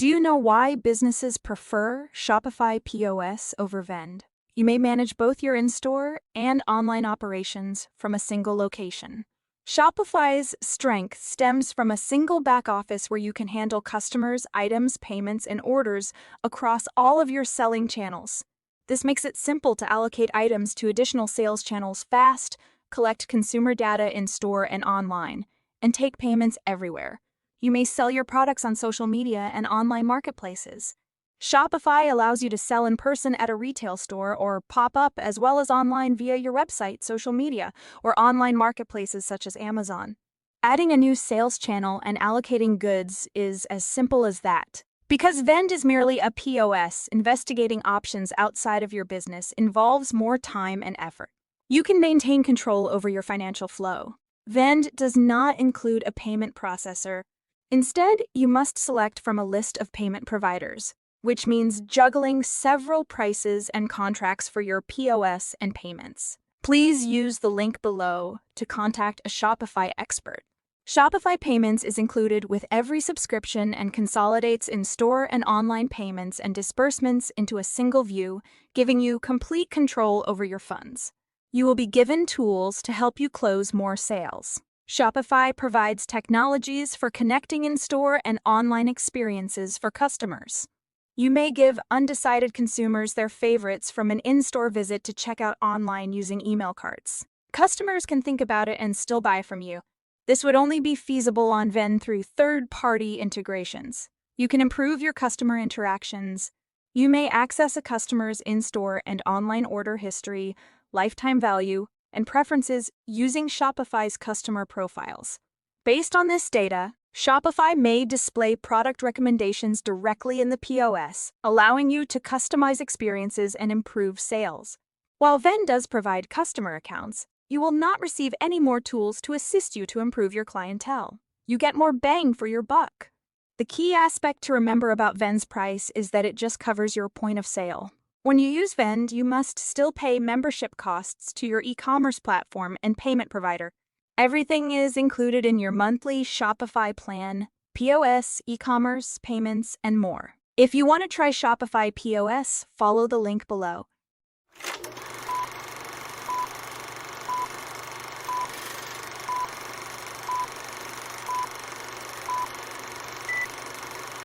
Do you know why businesses prefer Shopify POS over Vend? You may manage both your in-store and online operations from a single location. Shopify's strength stems from a single back office where you can handle customers, items, payments, and orders across all of your selling channels. This makes it simple to allocate items to additional sales channels fast, collect consumer data in store and online, and take payments everywhere. You may sell your products on social media and online marketplaces. Shopify allows you to sell in person at a retail store or pop up as well as online via your website, social media, or online marketplaces such as Amazon. Adding a new sales channel and allocating goods is as simple as that. Because Vend is merely a POS, investigating options outside of your business involves more time and effort. You can maintain control over your financial flow. Vend does not include a payment processor. Instead, you must select from a list of payment providers, which means juggling several prices and contracts for your POS and payments. Please use the link below to contact a Shopify expert. Shopify Payments is included with every subscription and consolidates in-store and online payments and disbursements into a single view, giving you complete control over your funds. You will be given tools to help you close more sales. Shopify provides technologies for connecting in-store and online experiences for customers. You may give undecided consumers their favorites from an in-store visit to check out online using email carts. Customers can think about it and still buy from you. This would only be feasible on Vend through third-party integrations. You can improve your customer interactions. You may access a customer's in-store and online order history, lifetime value, and preferences using Shopify's customer profiles. Based on this data, Shopify may display product recommendations directly in the POS, allowing you to customize experiences and improve sales. While Vend does provide customer accounts, you will not receive any more tools to assist you to improve your clientele. You get more bang for your buck. The key aspect to remember about Vend's price is that it just covers your point of sale. When you use Vend, you must still pay membership costs to your e-commerce platform and payment provider. Everything is included in your monthly Shopify plan, POS, e-commerce, payments, and more. If you want to try Shopify POS, follow the link below.